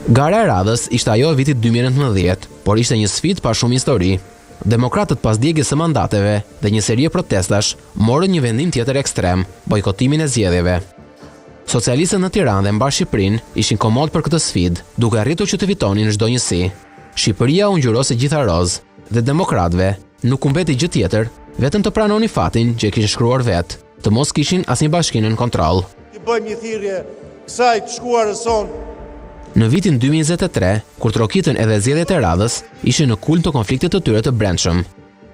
Gara e radhës ishte ajo e vitit 2019, por ishte një sfidë pa shumë histori. Demokratët pas djegjes së mandateve dhe një seri protestash morën një vendim tjetër ekstrem, bojkotimin e zgjedhjeve. Socialistët në Tiranë dhe mbar Shqipërinë ishin komod për këtë sfidë, duke arritur që të fitonin çdo njësi. Shqipëria u ngjyrosi gjitha roz dhe demokratëve nuk u mbeti gjë tjetër vetëm të pranonin fatin që e kishin shkruar vetë, të mos kishin asnjë bashkinë në kontroll. Ti bëjmë një thirrje kësaj të shkuarës sonë. Në vitin 2023, kur trokitën edhe zgjedhjet e radhës, ishin në kulm të konfliktit të tyre të brendshëm.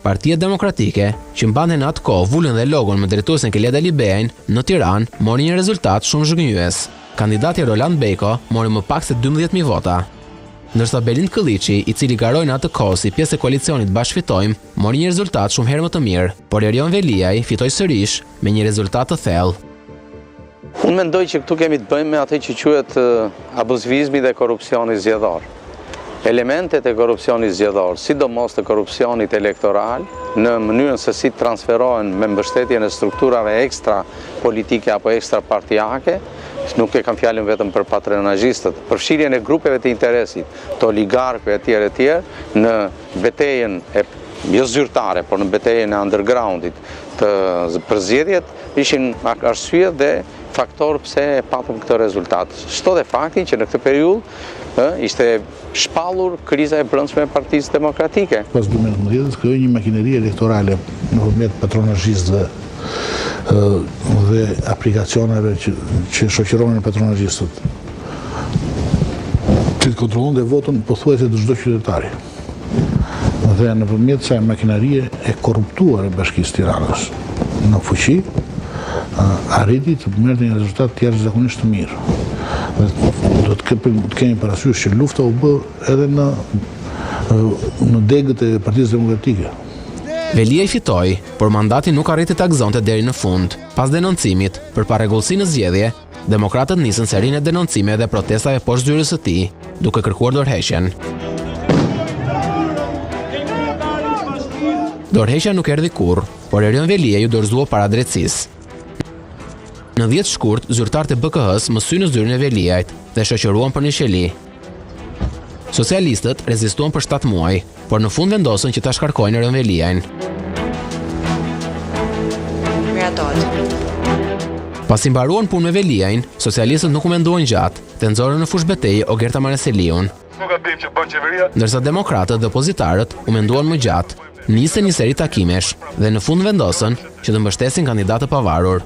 Partia Demokratike, që mbante në atë kohë vullën dhe logon me drejtuesen Keleda Libeajn në Tiranë, mori një rezultat shumë zhgënjyes. Kandidati Roland Beko mori më pak se 12.000 vota. Ndërsa Belind Këlliçi, i cili garoi në atë kohë si pjesë e koalicionit Bashkë Fitojmë, mori një rezultat shumë herë më të mirë, por Erion Veliaj fitoi sërish me një rezultat të thellë. Unë mendoj që këtu kemi të bëjmë me atë që quhet abuzivizmi dhe korrupsioni zgjedhor. Elementet e korrupsionit zgjedhor, sidomos të korrupsionit elektoral, në mënyrën se si transferohen me mbështetjen e strukturave ekstra politike apo ekstra partijake, nuk e kam fjalën vetëm për patronazhistët, përfshirjen e grupeve të interesit, të oligarkëve etj. Në betejën e jo zyrtare, por në betejën e undergroundit për zgjedhjet, ishin arsye dhe faktor pse e patëm këtë rezultat. Shto dhe faktin që në këtë periudhë ishte shpallur kriza e brendshme e Partisë Demokratike. Pas 2019 krijoi një makineri elektorale nëpërmjet patronazhistëve dhe aplikacioneve që shoqëronin patronazhistët, që të kontrollonte votën pothuajse të çdo qytetari. Dhe nëpërmjet kësaj makinerie e korruptuar e Bashkisë Tiranës në fuqi, arriti të merrte një rezultat të jashtëzakonisht të mirë. Do të kemi parasysh që lufta u bë edhe në degët e Partisë Demokratike. Veliaj fitoi, por mandati nuk arriti ta gëzonte deri në fund. Pas denoncimit për parregullsi në zgjedhje, demokratët nisën serinë e denoncimeve dhe protestave poshtë zyrës së tij, duke kërkuar dorëheqjen. Dorëheqja nuk erdhi kurrë, por Erion Veliaj u dorëzua para drejtësisë. Në 10 shkurt, zyrtarët e BKH-s mësyn në zyrën e Veliajt dhe shoqëruan për një qeli. Socialistët rezistuan për 7 muaj, por në fund vendosën që ta shkarkojnë Erion Veliajn. Pasi mbaruan punë me Veliajn, socialistët nuk u menduan gjatë dhe nxorën në fushë betejë Ogerta Maraseliun. Ndërsa demokratët dhe opozitarët u menduan më gjatë, nisën një seri takimesh dhe në fund vendosën që të mbështesin kandidatë pavarur.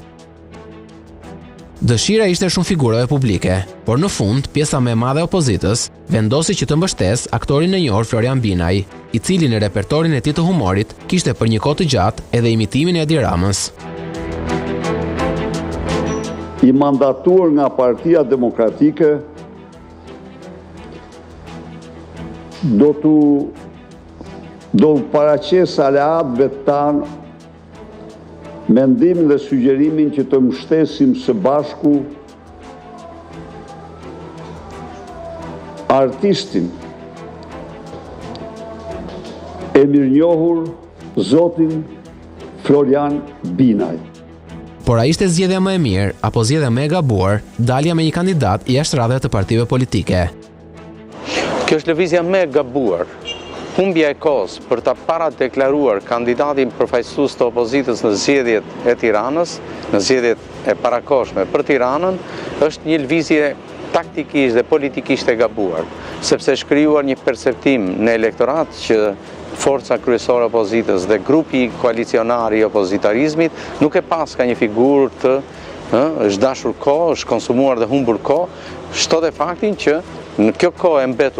Dëshira ishte shumë figurave publike, por në fund pjesa më e madhe e opozitës vendosi që të mbështes aktorin e njohur Florian Binaj, i cili në repertorin e tij të humorit kishte për një kohë të gjatë edhe imitimin e Edi Ramës. I mandatuar nga Partia Demokratike do paraqes aleatëve tanë mendimin dhe sugjerimin që të mbështesim së bashku artistin e mirënjohur zotin Florian Binaj. Por a ishte zgjedhja më e mirë apo zgjedhja më e gabuar, dalja me një kandidat i jashtëradhave të partive politike? Kjo është lëvizja më e gabuar. Humbja e kohës për ta paradeklaruar kandidatin përfaqësues të opozitës në zgjedhjet e Tiranës, në zgjedhjet e parakohshme për Tiranën, është një lëvizje taktikisht dhe politikisht e gabuar, sepse shkrijuar një perceptim në elektorat që forca kryesore e opozitës dhe grupi koalicionar i opozitarizmit nuk e pas ka një figurë të është dashur kohë, është konsumuar dhe humbur kohë, shto dhe faktin që në kjo kohë e mbetur